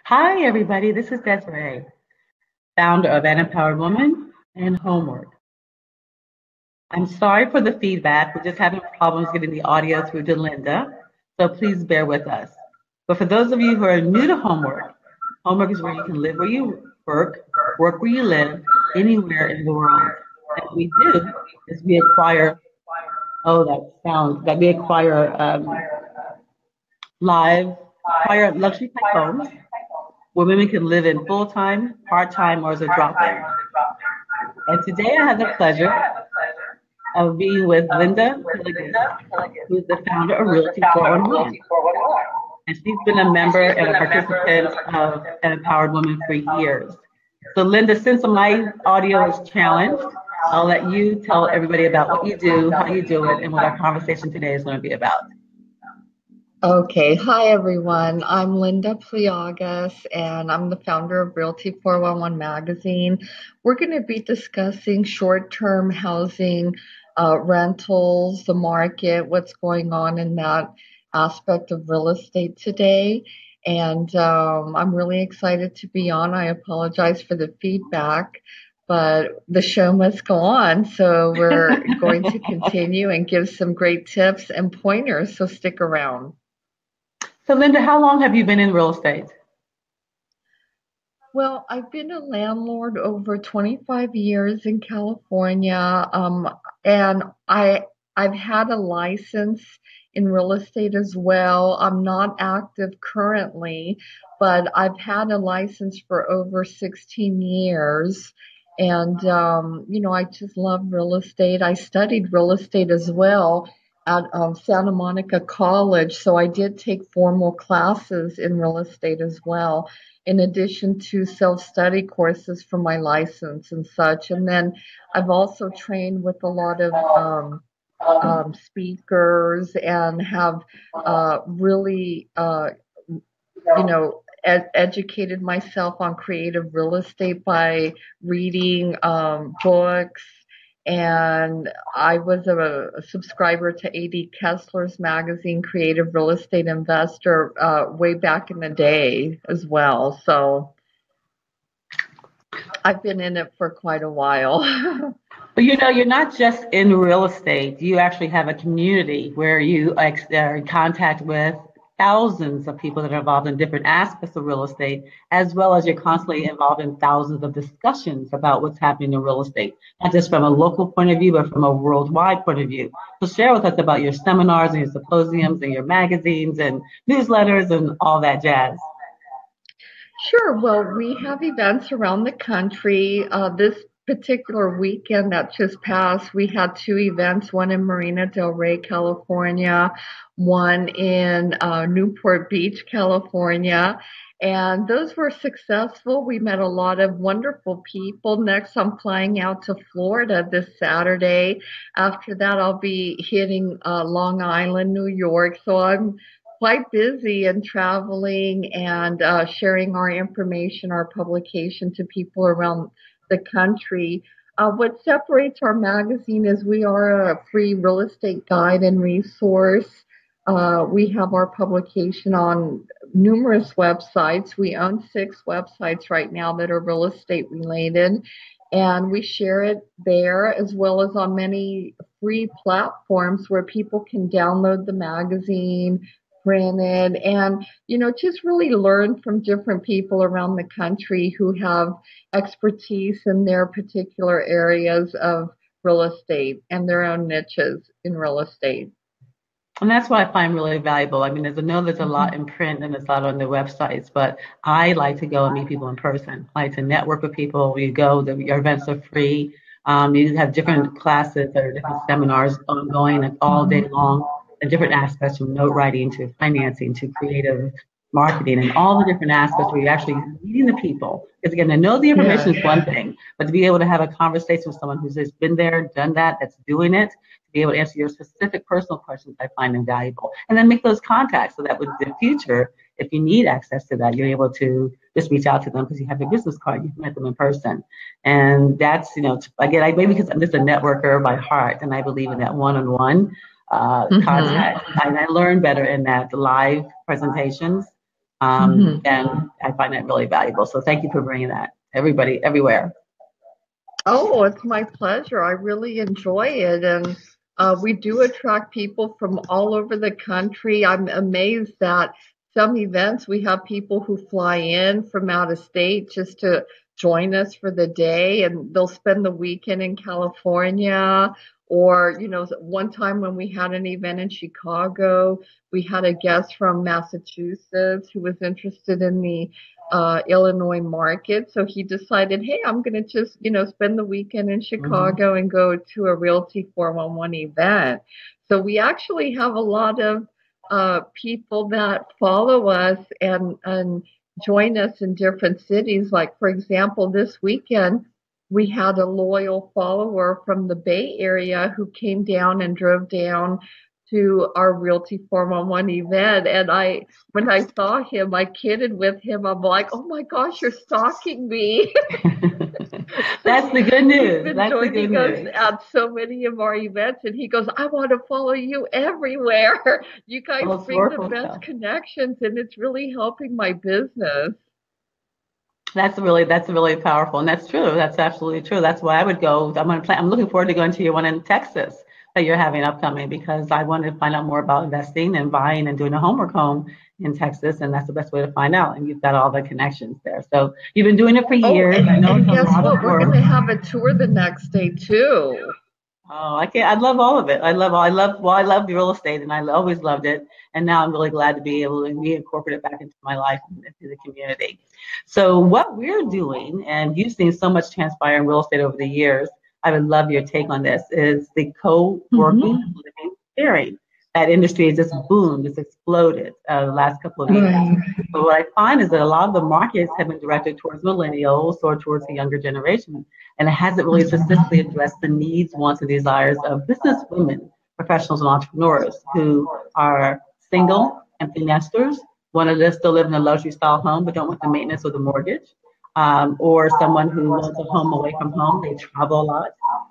Hi, everybody. This is Desiree, founder of An Empowered Woman and HomWork. I'm sorry for the feedback. We're just having problems getting the audio through to Linda, so please bear with us. But for those of you who are new to HomWork is where you can live where you work where you live, anywhere in the world. And what we do is we acquire, oh, that sounds, that we live, acquire luxury type homes where women can live in full-time, part-time, or as a drop-in. And today I have the pleasure of being with Linda Pliagas, who's the founder of Realty 411. And she's been a member and a participant of an Empowered Woman for years. So Linda, since my audio is challenged, I'll let you tell everybody about what you do, how you do it, and what our conversation today is going to be about. Okay, hi everyone. I'm Linda Pliagas and I'm the founder of Realty 411 magazine. We're going to be discussing short-term housing, rentals, the market, what's going on in that aspect of real estate today. And I'm really excited to be on. I apologize for the feedback, but the show must go on. So we're going to continue and give some great tips and pointers. So stick around. So Linda, how long have you been in real estate? Well, I've been a landlord over 25 years in California, and I've had a license in real estate as well. I'm not active currently, but I've had a license for over 16 years. And I just love real estate. I studied real estate as well at Santa Monica College, so I did take formal classes in real estate as well, in addition to self-study courses for my license and such. And then I've also trained with a lot of speakers and have really, educated myself on creative real estate by reading books. And I was a subscriber to A.D. Kessler's magazine, Creative Real Estate Investor, way back in the day as well. So I've been in it for quite a while. But you're not just in real estate. You actually have a community where you are in contact with thousands of people that are involved in different aspects of real estate, as well as you're constantly involved in thousands of discussions about what's happening in real estate, not just from a local point of view, but from a worldwide point of view. So share with us about your seminars and your symposiums and your magazines and newsletters and all that jazz. Sure. Well, we have events around the country. This particular weekend that just passed, we had two events, one in Marina del Rey, California, one in Newport Beach, California. And those were successful. We met a lot of wonderful people. Next, I'm flying out to Florida this Saturday. After that, I'll be hitting Long Island, New York. So I'm quite busy and traveling and sharing our information, our publication to people around the country. What separates our magazine is we are a free real estate guide and resource. We have our publication on numerous websites. We own 6 websites right now that are real estate related, and we share it there as well as on many free platforms where people can download the magazine, print it, and just really learn from different people around the country who have expertise in their particular areas of real estate and their own niches in real estate. And that's what I find really valuable. I mean, there's a lot in print and there's a lot on the websites, but I like to go and meet people in person. I like to network with people. You go, your events are free. You have different classes or different seminars ongoing all day long, and different aspects from note writing to financing to creative marketing and all the different aspects where you're actually meeting the people. Because again, to know the information is one thing, but to be able to have a conversation with someone who's just been there, done that, that's doing it, to be able to answer your specific personal questions, I find invaluable. And then make those contacts so that with the future, if you need access to that, you're able to just reach out to them because you have their business card, you've met them in person. And that's, again, maybe because I'm just a networker by heart and I believe in that one-on-one contact. And I learn better in that live presentations Mhm. then I find that really valuable. So thank you for bringing that. Everybody, everywhere. Oh, it's my pleasure. I really enjoy it. And we do attract people from all over the country. I'm amazed that some events we have people who fly in from out of state just to join us for the day, and they'll spend the weekend in California. Or, one time when we had an event in Chicago, we had a guest from Massachusetts who was interested in the Illinois market. So he decided, hey, I'm going to just, spend the weekend in Hmm. Chicago and go to a Realty 411 event. So we actually have a lot of people that follow us and join us in different cities. Like, for example, this weekend, we had a loyal follower from the Bay Area who came down and drove down to our Realty 411 event. And when I saw him, I kidded with him. I'm like, oh my gosh, you're stalking me. That's the good He's news. been That's the good joining us news. at so many of our events, and he goes, I want to follow you everywhere. You guys Well, it's bring the working. best connections, and it's really helping my business. That's really powerful, and that's true. That's absolutely true. That's why I would go. I'm looking forward to going to your one in Texas that you're having upcoming because I want to find out more about investing and buying and doing a homework home in Texas, and that's the best way to find out. And you've got all the connections there. So you've been doing it for Oh, years. I and, know and it's a guess lot of what? We're going work. to have a tour the next day, too. Oh, I can't. I love all of it. I love real estate, and always loved it. And now I'm really glad to be able to reincorporate it back into my life and into the community. So what we're doing, and you've seen so much transpire in real estate over the years. I would love your take on this. Is the co-working Hmm. living sharing? That industry has just boomed, it's exploded the last couple of years. Right. But what I find is that a lot of the markets have been directed towards millennials or towards the younger generation and it hasn't really specifically addressed the needs, wants, and desires of business women, professionals, and entrepreneurs who are single, empty nesters, want to still live in a luxury style home but don't want the maintenance or the mortgage, or someone who wants a home away from home. They travel a lot,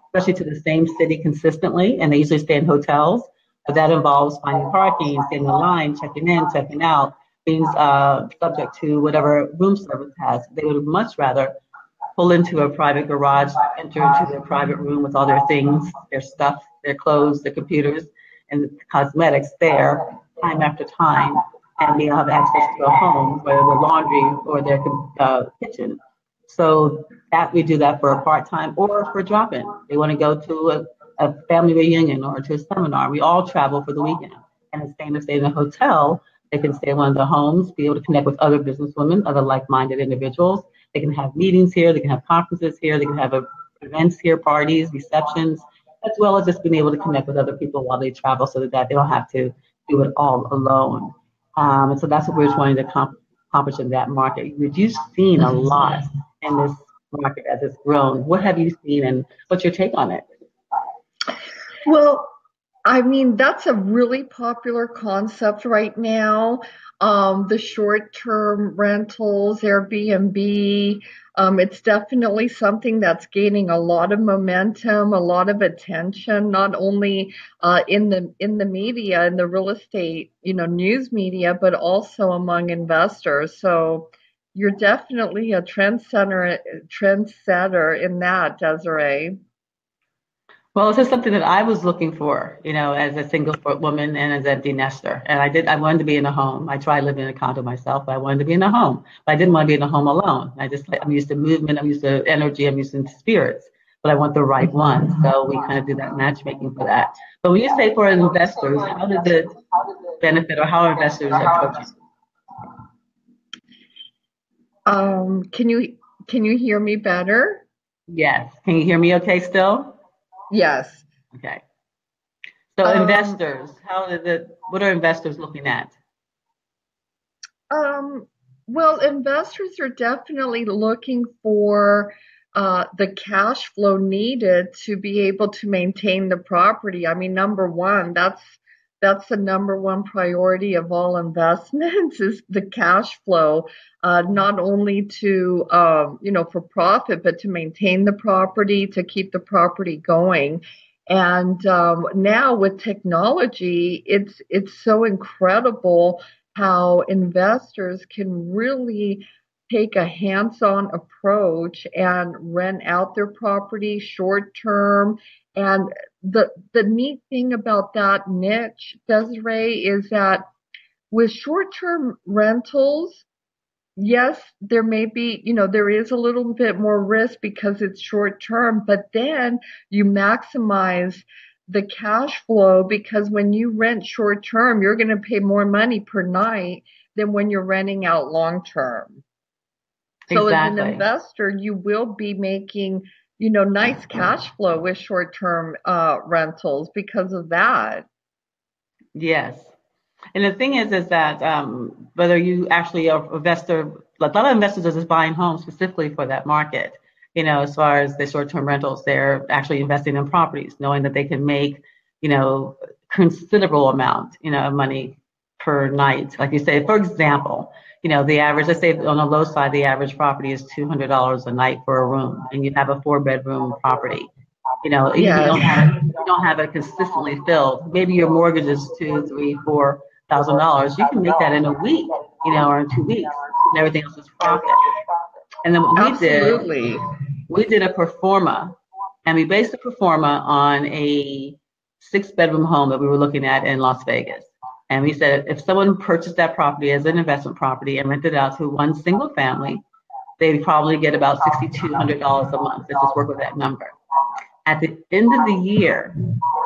especially to the same city consistently, and they usually stay in hotels. But that involves finding parking, standing in line, checking in, checking out, being subject to whatever room service has. They would much rather pull into a private garage, enter into their private room with all their things, their stuff, their clothes, their computers, and cosmetics there time after time, and be able to have access to a home, whether the laundry or their kitchen. So that we do that for a part-time or for drop-in. They want to go to a family reunion or to a seminar. We all travel for the weekend. And instead of staying in a hotel, they can stay in one of the homes, be able to connect with other businesswomen, other like-minded individuals. They can have meetings here, they can have conferences here, they can have events here, parties, receptions, as well as just being able to connect with other people while they travel so that they don't have to do it all alone. And so that's what we're trying to accomplish in that market. You've seen a lot in this market as it's grown. What have you seen and what's your take on it? Well, I mean, that's a really popular concept right now. The short-term rentals, Airbnb, it's definitely something that's gaining a lot of momentum, a lot of attention, not only in the media, in the real estate, news media, but also among investors. So you're definitely a trendsetter in that, Desiree. Well, this is something that I was looking for, as a single woman and as an empty nester. And I wanted to be in a home. I tried living in a condo myself, but I wanted to be in a home. But I didn't want to be in a home alone. I'm used to movement, I'm used to energy, I'm used to spirits, but I want the right one. So we kind of do that matchmaking for that. But when you say for investors, how does it benefit or how are investors approaching? Can you hear me better? Yes. Can you hear me okay still? Yes. Okay. So Um, investors, what are investors looking at? um, well, investors are definitely looking for the cash flow needed to be able to maintain the property. I mean, number one, that's the number one priority of all investments is the cash flow, not only to for profit, but to maintain the property, to keep the property going. And now with technology, it's so incredible how investors can really take a hands-on approach and rent out their property short term. And the neat thing about that niche, Desiree, is that with short-term rentals, yes, there may be, there is a little bit more risk because it's short term, but then you maximize the cash flow because when you rent short term, you're going to pay more money per night than when you're renting out long term. So as an Exactly. investor, you will be making, nice cash flow with short term rentals because of that. Yes. And the thing is that whether you actually are an investor, a lot of investors are just buying homes specifically for that market. As far as the short-term rentals, they're actually investing in properties, knowing that they can make, considerable amount, of money per night. Like you say, for example, the average, let's say on the low side, the average property is $200 a night for a room, and you have a 4-bedroom property. Even if Yes, you don't have it consistently filled, maybe your mortgage is two, three, $4,000. You can make that in a week, or in 2 weeks, and everything else is profit. And then what absolutely. we did a pro forma, and we based the pro forma on a 6-bedroom home that we were looking at in Las Vegas. And we said if someone purchased that property as an investment property and rented it out to one single family, they'd probably get about $6,200 a month. Let's just work with that number. At the end of the year,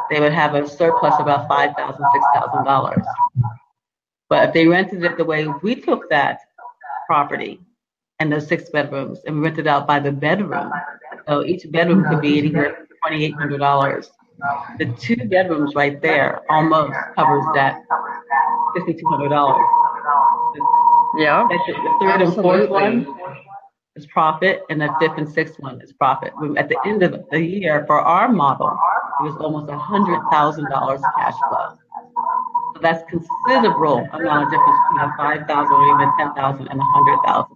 they would have a surplus of about $5,000, $6,000. But if they rented it the way we took that property and those 6 bedrooms, and we rented out by the bedroom, so each bedroom could be anywhere from $2,800. The 2 bedrooms right there almost covers that $5,200. Yeah, The third and fourth absolutely. one is profit, and the fifth and sixth one is profit. At the end of the year, for our model, it was almost $100,000 cash flow. So that's considerable amount of difference between 5,000 or even 10,000 and $100,000.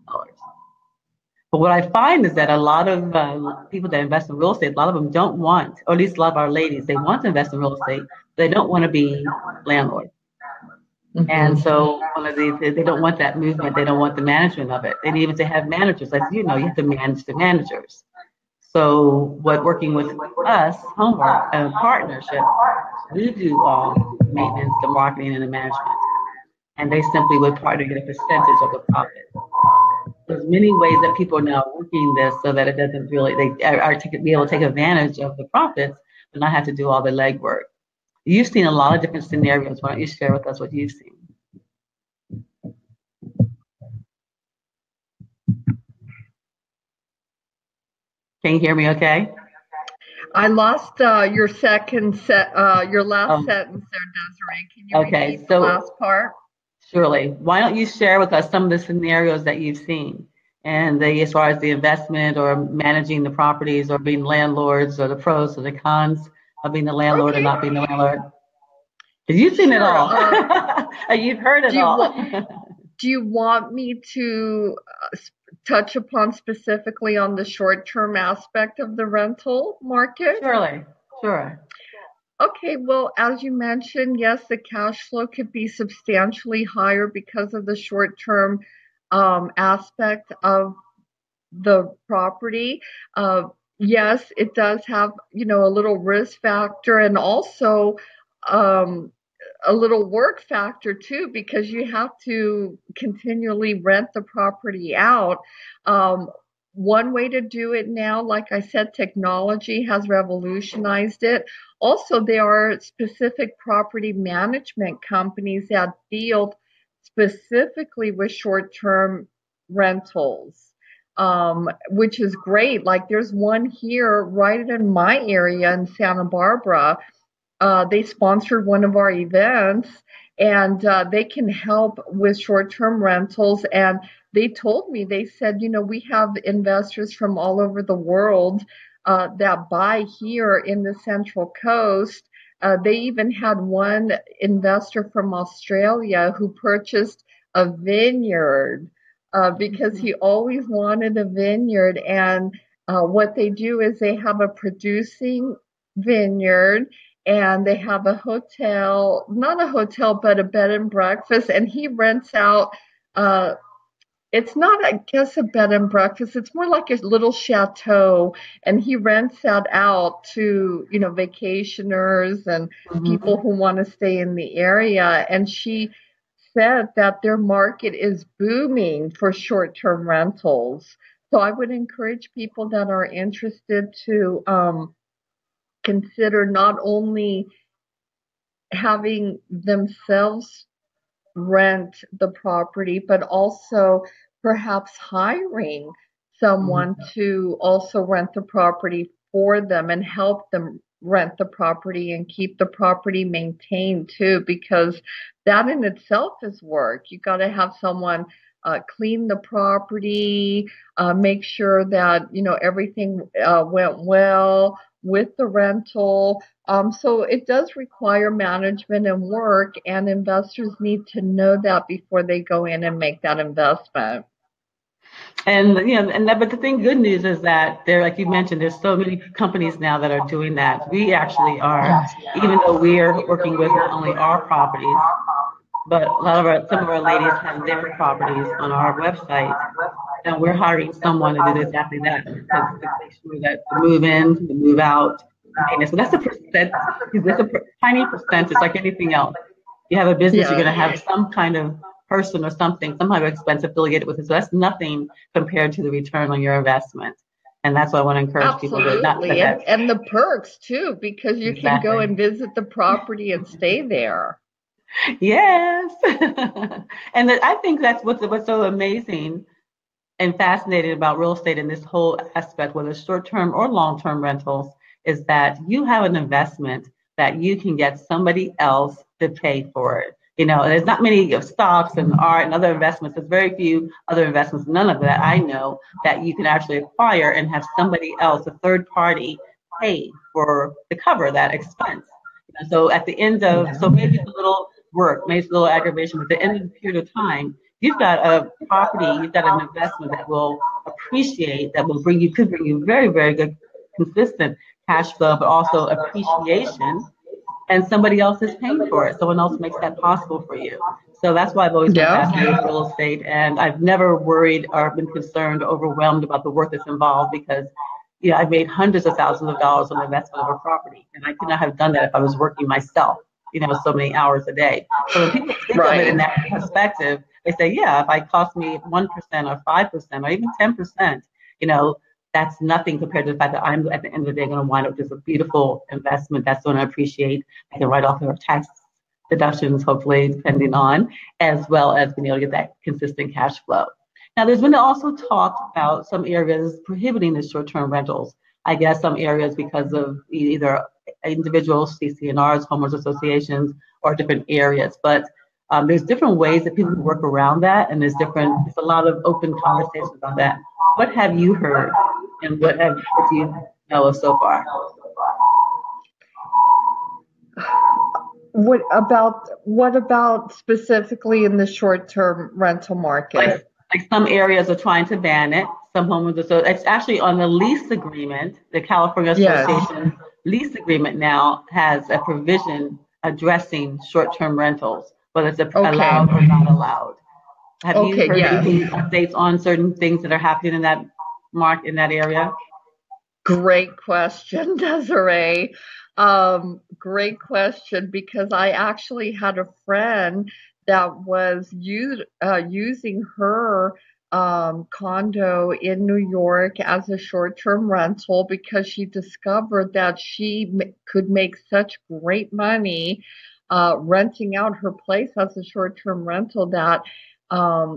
But what I find is that a lot of people that invest in real estate, a lot of them don't want, or at least a lot of our ladies, they want to invest in real estate. They don't want to be landlords. And Mm-hmm. so one of these, they don't want that movement. They don't want the management of it. And even to have managers, as you know, you have to manage the managers. So what working with us, HomWork, and partnership, we do all the maintenance, the marketing, and the management. And they simply would partner get a percentage of the profit. There's many ways that people are now working this so that it doesn't really, they are to be able to take advantage of the profits, but not have to do all the legwork. You've seen a lot of different scenarios. Why don't you share with us what you've seen? Can you hear me okay? I lost your last Oh, sentence there, Desiree. Can you okay. repeat the So last part? surely, why don't you share with us some of the scenarios that you've seen and as far as the investment or managing the properties or being landlords or the pros or the cons of being the landlord or Okay, not being the landlord? Because you've seen it sure. all. You've heard it Do you all. want do you want me to touch upon specifically on the short-term aspect of the rental market? Surely, sure. Okay, well, as you mentioned, yes, the cash flow could be substantially higher because of the short-term aspect of the property. Yes, it does have, a little risk factor and also um, a little work factor too, because you have to continually rent the property out. Um, One way to do it now, like I said, technology has revolutionized it. Also, there are specific property management companies that deal specifically with short-term rentals, which is great. Like there's one here right in my area in Santa Barbara. They sponsored one of our events, and they can help with short-term rentals. And they told me, they said, we have investors from all over the world that buy here in the Central Coast. They even had one investor from Australia who purchased a vineyard because he always wanted a vineyard. And what they do is they have a producing vineyard and they have a hotel, not a hotel, but a bed and breakfast, and he rents out, uh, it's not, I guess, a bed and breakfast. It's more like a little chateau, and he rents that out to, vacationers and people Mhm. who want to stay in the area. And she said that their market is booming for short-term rentals. So I would encourage people that are interested to consider not only having themselves rent the property, but also perhaps hiring someone Mhm. to also rent the property for them and help them rent the property and keep the property maintained too, because that in itself is work. You got to have someone clean the property, make sure that everything went well with the rental. So it does require management and work, and investors need to know that before they go in and make that investment. And but the good news is that there, like you mentioned, there's so many companies now that are doing that. We actually are, Yes. even though we're working with not only our properties, but some of our ladies have their properties on our website, and we're hiring someone to do exactly that, to make sure that the move in, the move out, the maintenance. So that's a tiny percentage, like anything else. You have a business, you're Yes. going to have some kind of person or something, some kind of expense affiliated with it. So that's nothing compared to the return on your investment. And that's why I want to encourage people to not Absolutely. forget. And the perks too, because you can go Exactly. and visit the property and stay there. Yes. And I think that's what's so amazing and fascinating about real estate in this whole aspect, whether short-term or long-term rentals, is that you have an investment that you can get somebody else to pay for it. There's not many of stocks and art and other investments. There's very few other investments, none of that I know, that you can actually acquire and have somebody else, a third party, pay for to cover that expense. So at the end of, so maybe it's a little work, maybe it's a little aggravation, but at the end of the period of time, you've got a property, you've got an investment that will appreciate, that could bring you very, very good, consistent cash flow, but also appreciation. And somebody else is paying for it. Someone else makes that possible for you. So that's why I've always been Yeah. fascinated with real estate. And I've never worried or been concerned or overwhelmed about the work that's involved because I've made hundreds of thousands of dollars on the investment of a property. And I could not have done that if I was working myself, so many hours a day. So when people think of it in Right. that perspective, they say, yeah, if it cost me 1% or 5% or even 10%, you know, that's nothing compared to the fact that I'm at the end of the day going to wind up with a beautiful investment that's going to appreciate. I can write off their tax deductions, hopefully, depending on, as well as being able to get that consistent cash flow. Now, there's been also talk about some areas prohibiting the short-term rentals. I guess some areas because of either individual CCNRs, homeowners associations, or different areas. But there's different ways that people can work around that, and there's a lot of open conversations on that. What have you heard, and what do you know of so far? What about specifically in the short-term rental Like market? like some areas are trying to ban it. Some homeowners, so it's actually on the lease agreement. The California Yes. Association lease agreement now has a provision addressing short-term rentals, whether it's Okay. allowed or not allowed. Have you Okay, heard yes. anything, updates on certain things that are happening in that area? Great question, Desiree. Great question because I actually had a friend that was using her condo in New York as a short-term rental because she discovered that she could make such great money renting out her place as a short-term rental that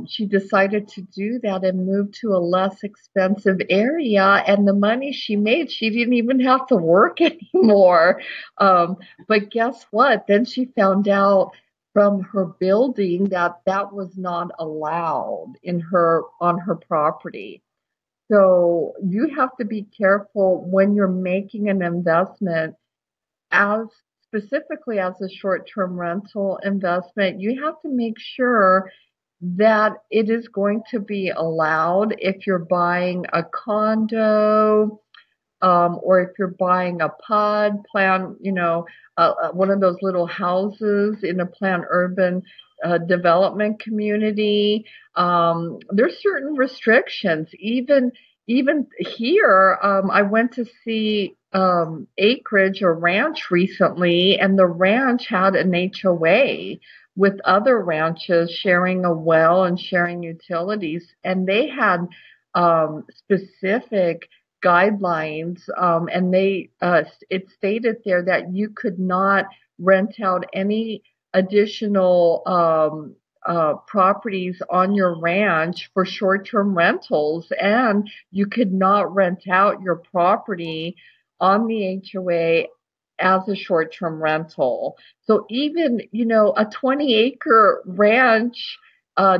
she decided to do that and move to a less expensive area. And the money she made, she didn't even have to work anymore. Um, but guess what? Then she found out from her building that that was not allowed on her property. So you have to be careful when you're making an investment as specifically as a short-term rental investment. You have to make sure that it is going to be allowed if you're buying a condo or if you're buying a pod plan, one of those little houses in a planned urban development community. There's certain restrictions. Even here, I went to see acreage or ranch recently, and the ranch had an HOA with other ranches sharing a well and sharing utilities, and they had specific guidelines, and it stated there that you could not rent out any additional properties on your ranch for short-term rentals, and you could not rent out your property on the HOA as a short-term rental. So even, a 20-acre ranch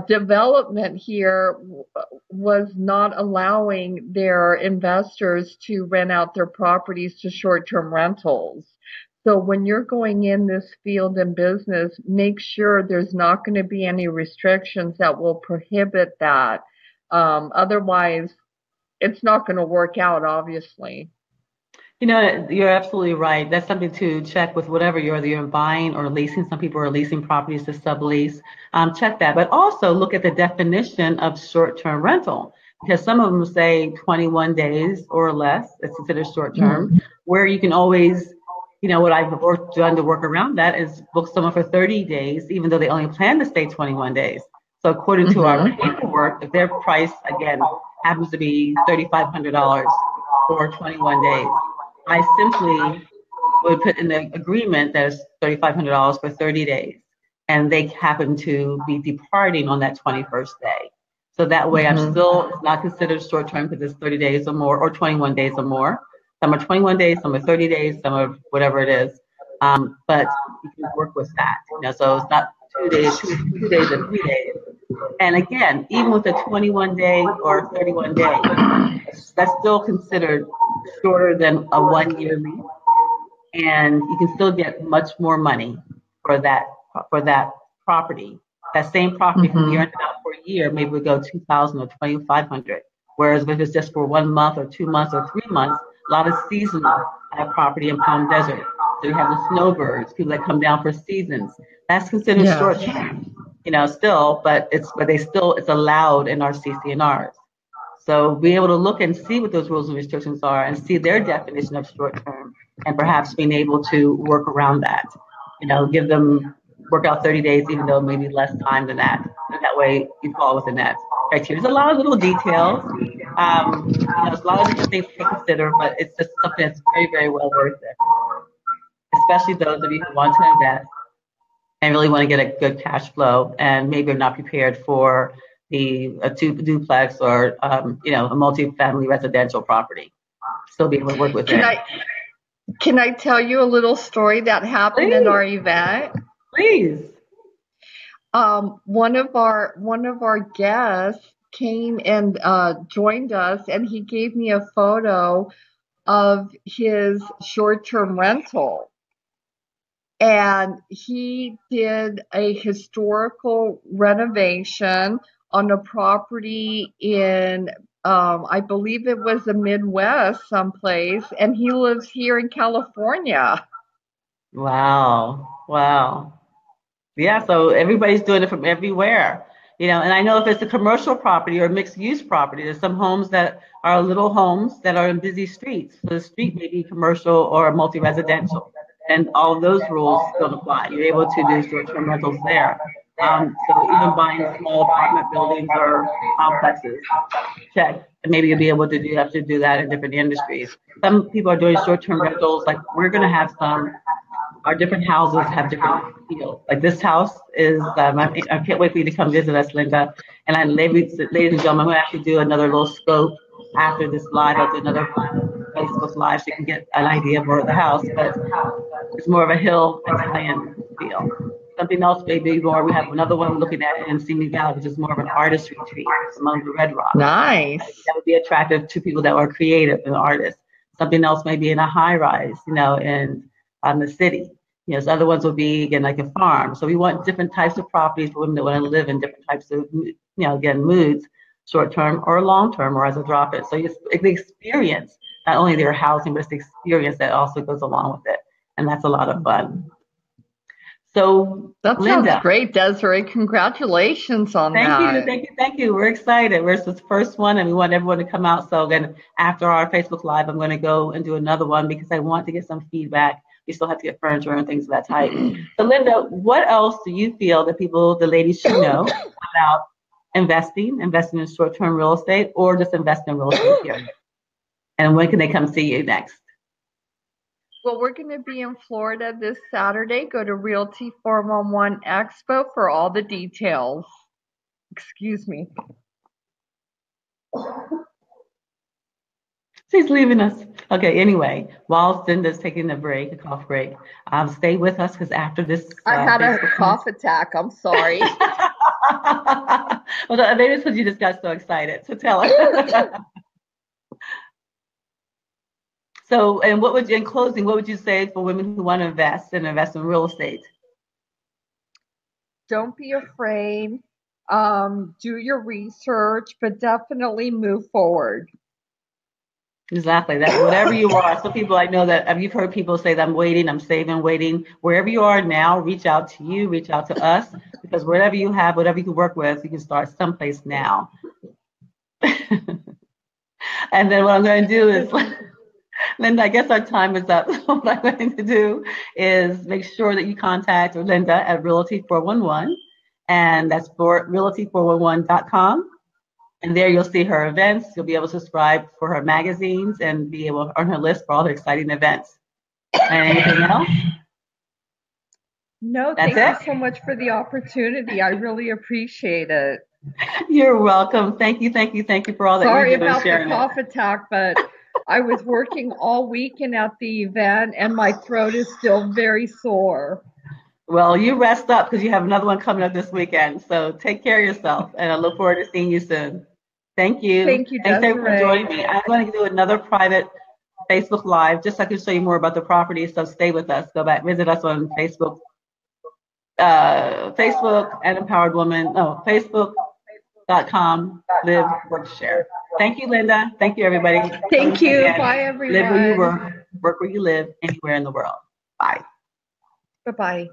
development here was not allowing their investors to rent out their properties to short-term rentals. So when you're going in this field and business, make sure there's not going to be any restrictions that will prohibit that. Otherwise, it's not going to work out, obviously. You're absolutely right. That's something to check with whatever you're buying or leasing. Some people are leasing properties to sublease. Check that, but also look at the definition of short-term rental, because some of them say 21 days or less. It's considered short-term, where you can always, what I've done to work around that is book someone for 30 days, even though they only plan to stay 21 days. So according to our paperwork, if their price, again, happens to be $3,500 for 21 days, I simply would put in the agreement that it's $3,500 for 30 days, and they happen to be departing on that 21st day. So that way I'm still not considered short-term because it's 30 days or more, or 21 days or more. Some are 21 days, some are 30 days, some are whatever it is. But you can work with that. So it's not 2 days, 2 days or 3 days. And again, even with a 21-day or 31-day, that's still considered shorter than a 1-year lease, and you can still get much more money for that property. That same property can be rented out for a year, maybe would go $2,000 or $2,500. Whereas if it's just for 1 month or 2 months or 3 months, a lot of seasonal property in Palm Desert. So you have the snowbirds, people that come down for seasons. That's considered short term, still, but it's allowed in our CC&Rs. So be able to look and see what those rules and restrictions are and see their definition of short term, and perhaps being able to work around that. Give them work out 30 days, even though maybe less time than that. And that way you fall within that criteria. There's a lot of little details. There's a lot of different things to consider, but it's just something that's very, very well worth it. Especially those of you who want to invest and really want to get a good cash flow, and maybe are not prepared for a duplex or a multi-family residential property. Still be able to work with it. Can I tell you a little story that happened in our event? Please. One of our guests came and joined us, and he gave me a photo of his short-term rental. And he did a historical renovation on a property in, I believe it was the Midwest someplace, and he lives here in California. Wow. Yeah, so everybody's doing it from everywhere. And I know if it's a commercial property or mixed use property, there's some homes that are little homes that are in busy streets. So the street may be commercial or multi-residential, and all of those rules don't apply. You're able to do short-term rentals there. So even buying small apartment buildings or complexes, check. And maybe you'll be able to have to do that in different industries. Some people are doing short-term rentals, like we're going to have some. Our different houses have different feels. Like this house is, I can't wait for you to come visit us, Linda. And ladies and gentlemen, I'm going to actually do another little scope after this live. I'll do another Facebook live so you can get an idea more of the house. But it's more of a hill Italian feel. Something else maybe more. We have another one looking at in Simi Valley, which is more of an artist retreat among the red rocks. Nice. That would be attractive to people that are creative and artists. Something else maybe in a high rise, in the city. So other ones will be, again, like a farm. So we want different types of properties for women that want to live in different types of, again, moods, short term or long term, or as a drop in. So the experience not only their housing, but it's the experience that also goes along with it. And that's a lot of fun. So, that Linda. Sounds great, Desiree. Congratulations on that. Thank you. We're excited. We're the first one, and we want everyone to come out. So then after our Facebook Live, I'm going to go and do another one because I want to get some feedback. We still have to get furniture and things of that type. So, Linda, what else do you feel that the ladies should know about investing in short-term real estate, or just investing in real estate period? And when can they come see you next? Well, we're going to be in Florida this Saturday. Go to Realty 411 Expo for all the details. Excuse me. She's leaving us. Okay, anyway, while Linda's taking a cough break, stay with us because after this... I had a cough attack. I'm sorry. Well, maybe it's because you just got so excited. So tell her. So, and in closing, what would you say for women who want to invest in real estate? Don't be afraid. Do your research, but definitely move forward. Exactly. That whatever you are. Some people I know that you've heard people say that I'm waiting, I'm saving, waiting. Wherever you are now, reach out to you, reach out to us, because whatever you have, whatever you can work with, you can start someplace now. And then what I'm going to do is, Linda, I guess our time is up. What I'm going to do is make sure that you contact Linda at Realty 411, and that's for realty411.com. And there you'll see her events. You'll be able to subscribe for her magazines and be able to earn her list for all her exciting events. And anything else? No, thank you so much for the opportunity. I really appreciate it. You're welcome. Thank you for all that you do and sharing it. Sorry about the cough attack, but I was working all weekend at the event and my throat is still very sore. Well, you rest up because you have another one coming up this weekend. So take care of yourself, and I look forward to seeing you soon. Thank you. Thank you, Desiree. Thanks for joining me. I'm going to do another private Facebook Live just so I can show you more about the property. So stay with us. Go back, visit us on Facebook. Facebook and Empowered Woman. No, Facebook.com. Live, work, share. Thank you, Linda. Thank you, everybody. Thank you. Bye, everyone. Live where you work where you live, anywhere in the world. Bye. Bye-bye.